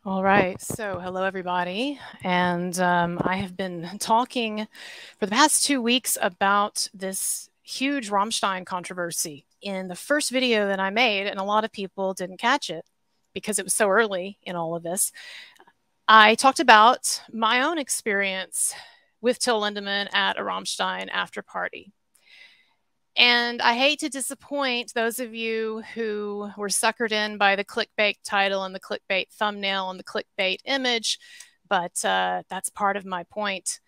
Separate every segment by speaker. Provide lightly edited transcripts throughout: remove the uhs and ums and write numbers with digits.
Speaker 1: All right, so hello everybody, and I have been talking for the past 2 weeks about this huge Rammstein controversy in the first video that I made, and a lot of people didn't catch it because it was so early in all of this. I talked about my own experience with Till Lindemann at a Rammstein after party. And I hate to disappoint those of you who were suckered in by the clickbait title and the clickbait thumbnail and the clickbait image, but that's part of my point.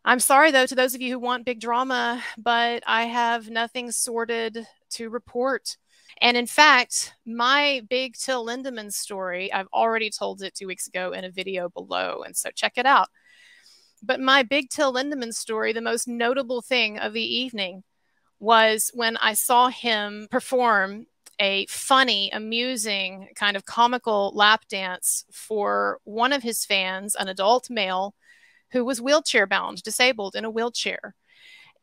Speaker 1: I'm sorry, though, to those of you who want big drama, but I have nothing sordid to report. And in fact, my big Till Lindemann story, I've already told it 2 weeks ago in a video below, and so check it out. But my big Till Lindemann story, the most notable thing of the evening, was when I saw him perform a funny, amusing, kind of comical lap dance for one of his fans, an adult male who was wheelchair bound, disabled in a wheelchair.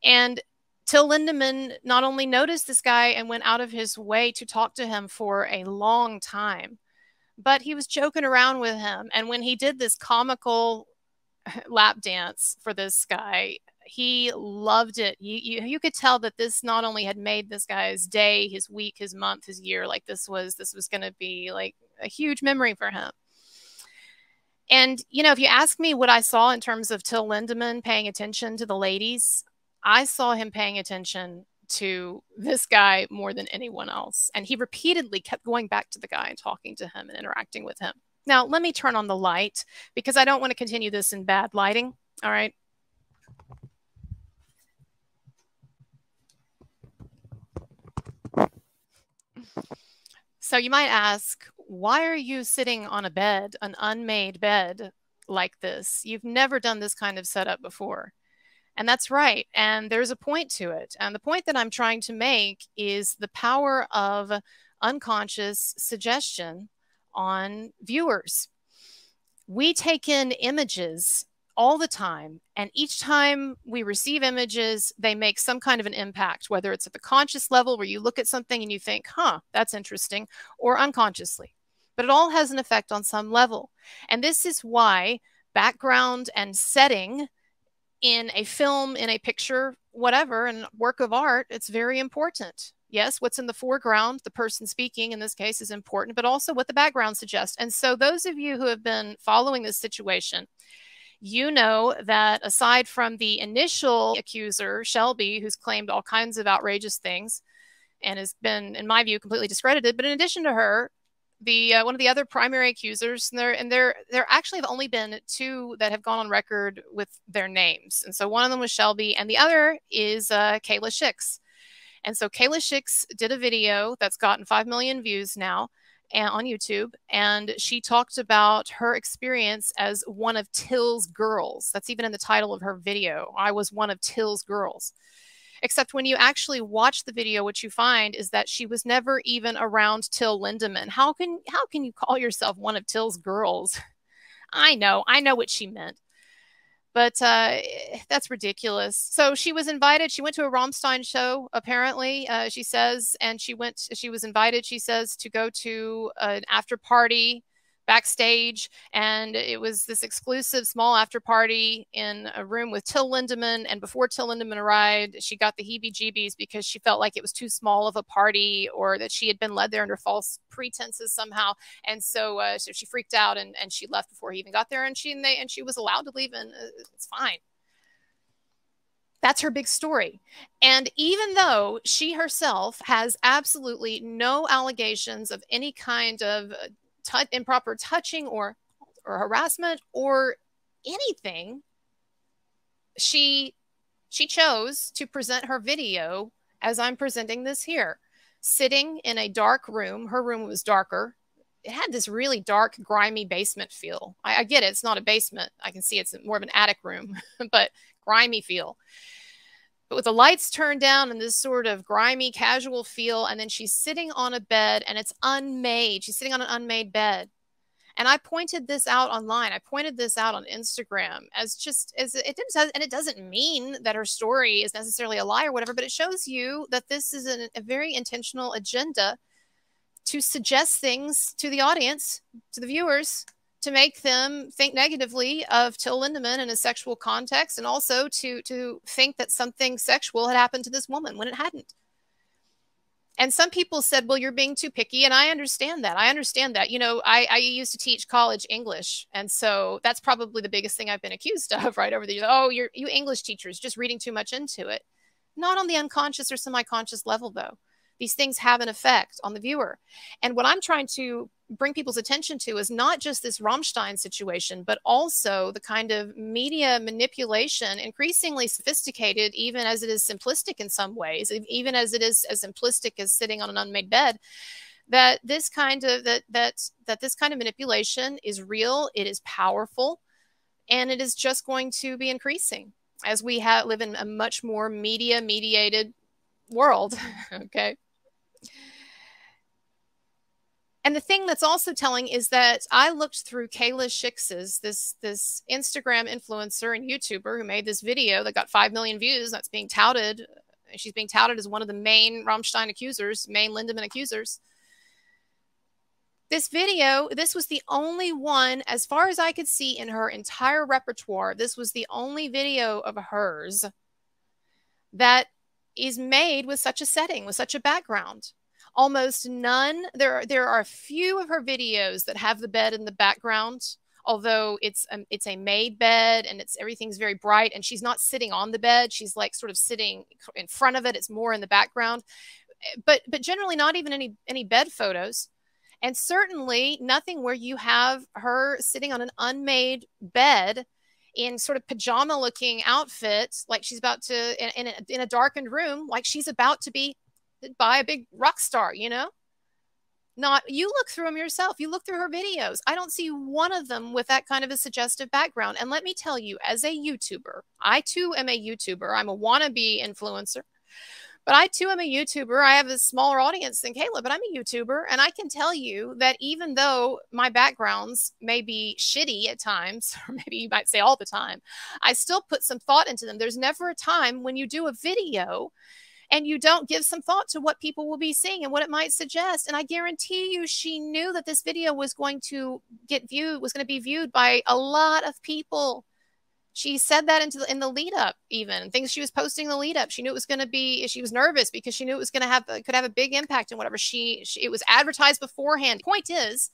Speaker 1: And Till Lindemann not only noticed this guy and went out of his way to talk to him for a long time, but he was joking around with him. And when he did this comical lap dance for this guy, he loved it. You could tell that this not only had made this guy's day, his week, his month, his year, like this was going to be like a huge memory for him. And, you know, if you ask me what I saw in terms of Till Lindemann paying attention to the ladies, I saw him paying attention to this guy more than anyone else. And he repeatedly kept going back to the guy and talking to him and interacting with him. Now, let me turn on the light because I don't want to continue this in bad lighting. All right. So you might ask, why are you sitting on a bed, an unmade bed like this? You've never done this kind of setup before. And that's right. And there's a point to it. And the point that I'm trying to make is the power of unconscious suggestion on viewers. We take in images all the time, and each time we receive images, they make some kind of an impact, whether it's at the conscious level where you look at something and you think, huh, that's interesting, or unconsciously. But it all has an effect on some level. And this is why background and setting in a film, in a picture, whatever, in work of art, it's very important. Yes, what's in the foreground, the person speaking in this case, is important, but also what the background suggests. And so those of you who have been following this situation, you know that aside from the initial accuser, Shelby, who's claimed all kinds of outrageous things and has been, in my view, completely discredited, but in addition to her, one of the other primary accusers, and there actually have only been 2 that have gone on record with their names. And so one of them was Shelby, and the other is Kayla Shyx. And so Kayla Shyx did a video that's gotten 5 million views now on YouTube, and she talked about her experience as one of Till's girls. That's even in the title of her video. I was one of Till's girls. Except when you actually watch the video, what you find is that she was never even around Till Lindemann. How can you call yourself one of Till's girls? I know what she meant. But that's ridiculous. So she was invited. She went to a Rammstein show, apparently, she says, and she was invited, she says, to go to an after party backstage, and it was this exclusive small after party in a room with Till Lindemann. And before Till Lindemann arrived, she got the heebie-jeebies because she felt like it was too small of a party, or that she had been led there under false pretenses somehow. And so she freaked out and she left before he even got there. And she was allowed to leave, and it's fine. That's her big story. And even though she herself has absolutely no allegations of any kind of improper touching or harassment or anything, she chose to present her video as I'm presenting this here, sitting in a dark room. Her room was darker. It had this really dark, grimy basement feel. I get it. It's not a basement. I can see it's more of an attic room, but grimy feel. But with the lights turned down and this sort of grimy, casual feel, and then she's sitting on a bed, and it's unmade. She's sitting on an unmade bed. And I pointed this out online. I pointed this out on Instagram it doesn't mean that her story is necessarily a lie or whatever, but it shows you that this is a very intentional agenda to suggest things to the audience, to the viewers, to make them think negatively of Till Lindemann in a sexual context, and also to think that something sexual had happened to this woman when it hadn't. And some people said, well, you're being too picky. And I understand that. I understand that. You know, I used to teach college English. And so that's probably the biggest thing I've been accused of right over the years. Oh, you English teachers just reading too much into it. Not on the unconscious or semi-conscious level, though. These things have an effect on the viewer. And what I'm trying to bring people's attention to is not just this Rammstein situation, but also the kind of media manipulation, increasingly sophisticated, even as it is simplistic in some ways, even as it is as simplistic as sitting on an unmade bed, that this kind of this kind of manipulation is real, it is powerful, and it is just going to be increasing as we live in a much more media mediated world. Okay. And the thing that's also telling is that I looked through Kayla Shyx's, this Instagram influencer and YouTuber who made this video that got 5 million views. That's being touted. She's being touted as one of the main Rammstein accusers, main Lindemann accusers. This video, this was the only one, as far as I could see in her entire repertoire, this was the only video of hers that is made with such a setting, with such a background. Almost none. There are a few of her videos that have the bed in the background, although it's a made bed and everything's very bright, and she's not sitting on the bed. She's like sort of sitting in front of it. It's more in the background, but generally not even any bed photos, and certainly nothing where you have her sitting on an unmade bed in sort of pajama looking outfit, like she's about to in a darkened room, like she's about to be by a big rock star, you know? Not, you look through them yourself. You look through her videos. I don't see one of them with that kind of a suggestive background. And let me tell you, as a YouTuber, I too am a YouTuber. I'm a wannabe influencer, but I too am a YouTuber. I have a smaller audience than Kayla, but I'm a YouTuber. And I can tell you that even though my backgrounds may be shitty at times, or maybe you might say all the time, I still put some thought into them. There's never a time when you do a video and you don't give some thought to what people will be seeing and what it might suggest. And I guarantee you, she knew that this video was going to be viewed by a lot of people. She said that in the lead up, even things she was posting in the lead up. She knew it was going to be, she was nervous because she knew it was going to could have a big impact and whatever. It was advertised beforehand. Point is,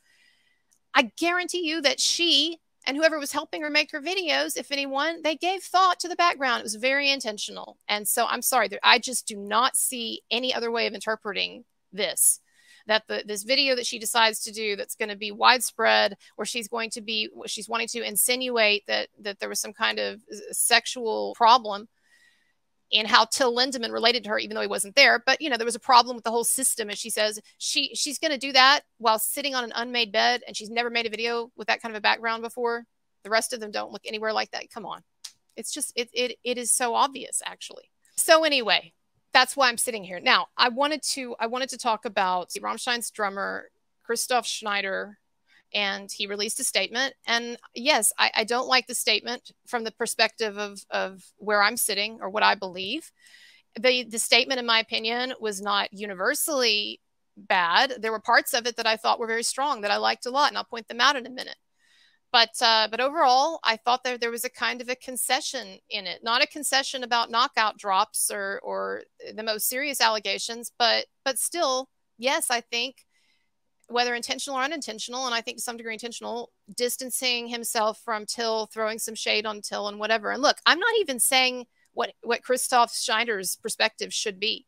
Speaker 1: I guarantee you that she and whoever was helping her make her videos, if anyone, they gave thought to the background. It was very intentional. And so I'm sorry, I just do not see any other way of interpreting this. That this video that she decides to do that's going to be widespread, where she's wanting to insinuate that there was some kind of sexual problem in how Till Lindemann related to her, even though he wasn't there. But, you know, there was a problem with the whole system. And she says she's going to do that while sitting on an unmade bed, and she's never made a video with that kind of a background before. The rest of them don't look anywhere like that. Come on. It's just, it is so obvious, actually. So anyway, that's why I'm sitting here. Now, I wanted to talk about Rammstein's drummer, Christoph Schneider, and he released a statement. And yes, I don't like the statement from the perspective of where I'm sitting or what I believe. The statement, in my opinion, was not universally bad. There were parts of it that I thought were very strong that I liked a lot, and I'll point them out in a minute. But overall, I thought there was a kind of a concession in it, not a concession about knockout drops or the most serious allegations, but still, yes, I think, whether intentional or unintentional, and I think to some degree intentional, distancing himself from Till, throwing some shade on Till and whatever. And look, I'm not even saying what Christoph Schneider's perspective should be.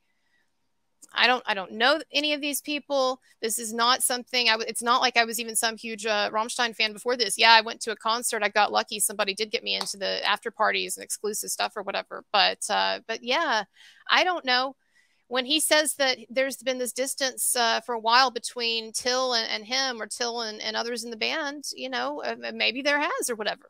Speaker 1: I don't know any of these people. This is not something, it's not like I was even some huge Rammstein fan before this. Yeah, I went to a concert. I got lucky. Somebody did get me into the after parties and exclusive stuff or whatever. But yeah, I don't know. When he says that there's been this distance for a while between Till and him, or Till and others in the band, you know, maybe there has or whatever.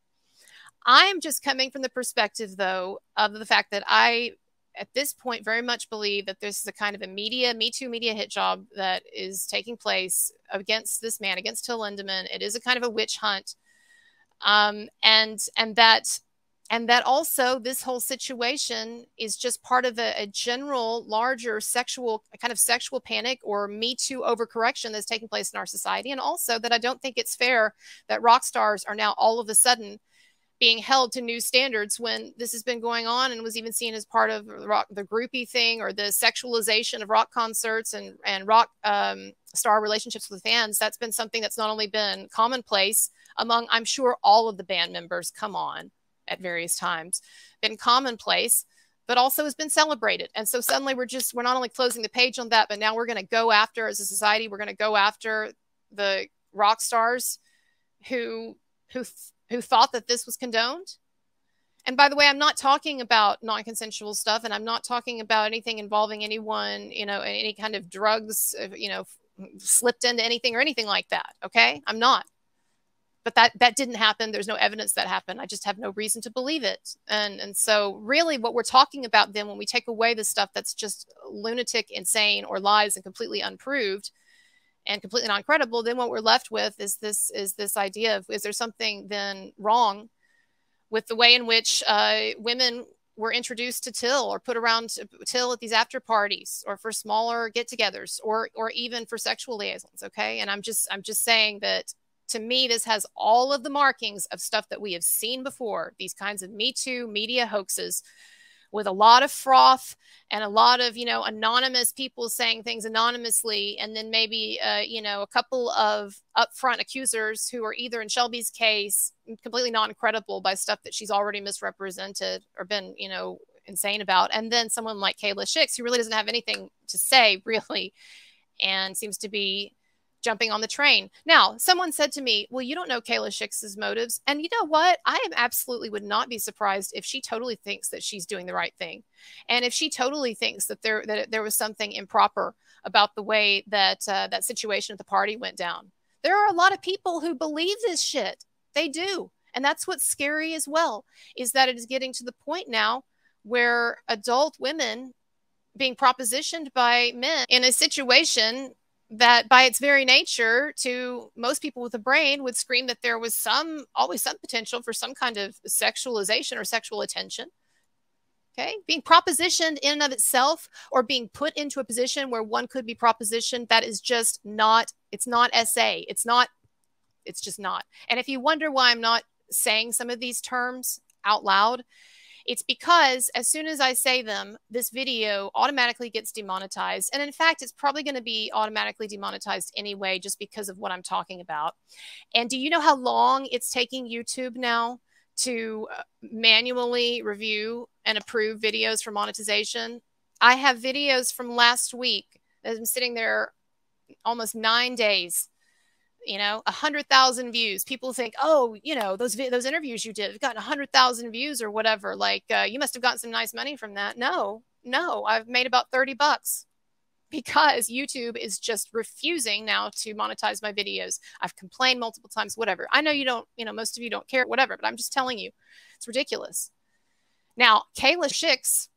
Speaker 1: I'm just coming from the perspective, though, of the fact that I, at this point, very much believe that this is a kind of a Me Too media hit job that is taking place against this man, against Till Lindemann. It is a kind of a witch hunt. And that And that also this whole situation is just part of a general larger sexual panic or Me Too overcorrection that's taking place in our society. And also that I don't think it's fair that rock stars are now all of a sudden being held to new standards when this has been going on and was even seen as part of the groupie thing or the sexualization of rock concerts and rock star relationships with fans. That's been something that's not only been commonplace among, I'm sure, all of the band members, come on, at various times, been commonplace, but also has been celebrated. And so suddenly we're not only closing the page on that, but now we're going to go after, as a society, we're going to go after the rock stars who thought that this was condoned. And by the way, I'm not talking about non-consensual stuff, and I'm not talking about anything involving anyone, any kind of drugs, slipped into anything or anything like that. Okay, I'm not. But that didn't happen. There's no evidence that happened. I just have no reason to believe it. And so really what we're talking about then, when we take away the stuff that's just lunatic, insane, or lies and completely unproved and completely non-credible, then what we're left with is this idea of, is there something then wrong with the way in which women were introduced to Till or put around Till at these after parties or for smaller get-togethers or even for sexual liaisons, okay? And I'm just saying that, to me, this has all of the markings of stuff that we have seen before, these kinds of Me Too media hoaxes with a lot of froth and a lot of, anonymous people saying things anonymously. And then maybe, a couple of upfront accusers who are either, in Shelby's case, completely non-credible by stuff that she's already misrepresented or been, insane about. And then someone like Kayla Shyx, who really doesn't have anything to say, really, and seems to be jumping on the train. Now, someone said to me, well, you don't know Kayla Shyx's motives. And you know what? I absolutely would not be surprised if she totally thinks that she's doing the right thing. And if she totally thinks that there was something improper about the way that that situation at the party went down. There are a lot of people who believe this shit. They do. And that's what's scary as well, is that it is getting to the point now where adult women being propositioned by men in a situation that by its very nature, to most people with a brain, would scream that there was always some potential for some kind of sexualization or sexual attention. Okay, being propositioned in and of itself, or being put into a position where one could be propositioned, that is just not, it's not SA. It's just not. And if you wonder why I'm not saying some of these terms out loud, it's because as soon as I say them, this video automatically gets demonetized. And in fact, it's probably going to be automatically demonetized anyway, just because of what I'm talking about. And do you know how long it's taking YouTube now to manually review and approve videos for monetization? I have videos from last week that have been sitting there almost 9 days. 100,000 views. People think, oh, those interviews you did have gotten 100,000 views or whatever. Like, you must have gotten some nice money from that. No, I've made about $30 because YouTube is just refusing now to monetize my videos. I've complained multiple times, whatever. I know you don't, most of you don't care, whatever, but I'm just telling you, it's ridiculous. Now, Kayla Shyx,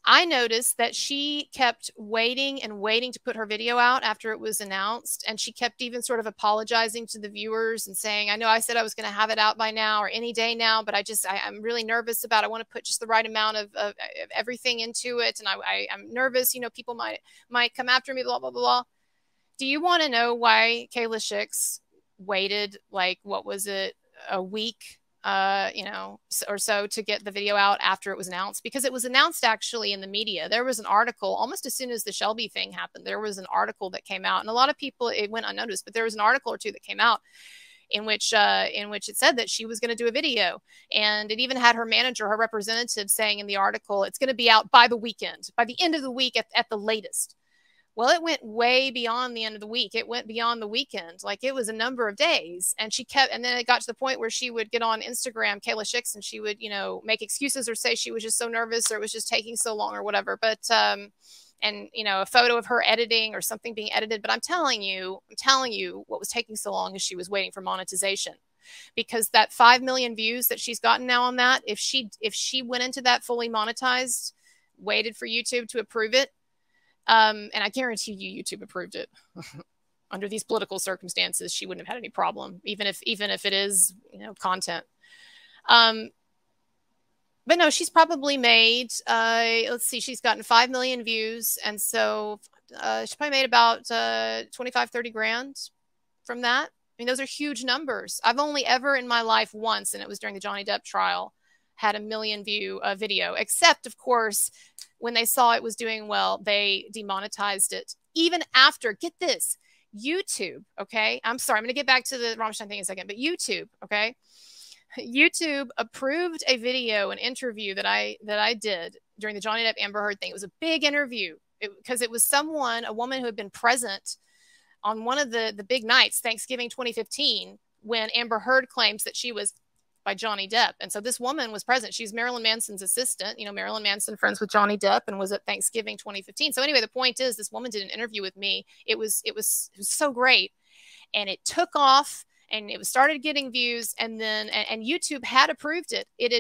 Speaker 1: I noticed that she kept waiting and waiting to put her video out after it was announced. And she kept even sort of apologizing to the viewers and saying, I know I said I was going to have it out by now or any day now, but I'm really nervous about it. I want to put just the right amount of everything into it. And I'm nervous, people might come after me, blah, blah, blah. Do you want to know why Kayla Shyx waited, like, what was it, a week or so to get the video out after it was announced? Because it was announced actually in the media. There was an article almost as soon as the Shelby thing happened. There was an article that came out, and a lot of people, it went unnoticed, but there was an article or two that came out in which it said that she was going to do a video. And it even had her manager, her representative, saying in the article, it's going to be out by the weekend, by the end of the week at the latest. Well, it went way beyond the end of the week. It went beyond the weekend. Like, it was a number of days. And and then it got to the point where she would get on Instagram, Kayla Shyx, and she would, make excuses or say she was just so nervous or it was just taking so long or whatever. But, a photo of her editing or something being edited. But I'm telling you what was taking so long is she was waiting for monetization. Because that 5 million views that she's gotten now on that, if she went into that fully monetized, waited for YouTube to approve it, and I guarantee you YouTube approved it. Under these political circumstances, she wouldn't have had any problem, even if it is, content. But no, she's probably made, let's see, she's gotten 5 million views. And so she probably made about 25, 30 grand from that. I mean, those are huge numbers. I've only ever in my life once, and it was during the Johnny Depp trial, had a million view video, except, of course, when they saw it was doing well, they demonetized it. Even after, get this, YouTube, okay? I'm sorry, I'm going to get back to the Rammstein thing in a second, but YouTube, okay? YouTube approved a video, an interview that I did during the Johnny Depp Amber Heard thing. It was a big interview because it was someone, a woman who had been present on one of the big nights, Thanksgiving 2015, when Amber Heard claims that she was by Johnny Depp. And so this woman was present. She's Marilyn Manson's assistant. You know, Marilyn Manson friends with Johnny Depp and was at Thanksgiving 2015. So anyway, the point is this woman did an interview with me. It was so great. And it took off and it started getting views. And then, and YouTube had approved it. It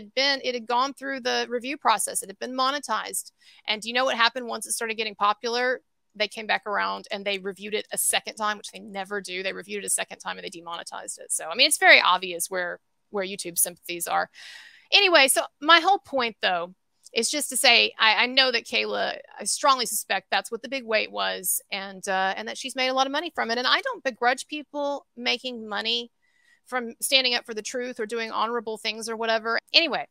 Speaker 1: had gone through the review process. It had been monetized. And do you know what happened once it started getting popular? They came back around and they reviewed it a second time, which they never do. They reviewed it a second time and they demonetized it. So, I mean, it's very obvious where YouTube sympathies are. Anyway, so my whole point, though, is just to say I know that Kayla, I strongly suspect that's what the big weight was, and that she's made a lot of money from it. And I don't begrudge people making money from standing up for the truth or doing honorable things or whatever. Anyway,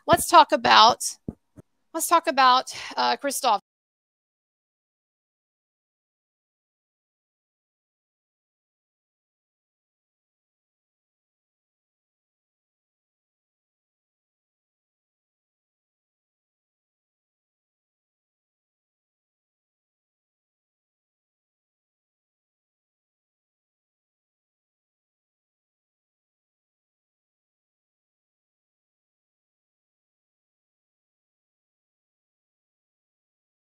Speaker 1: let's talk about Christoph.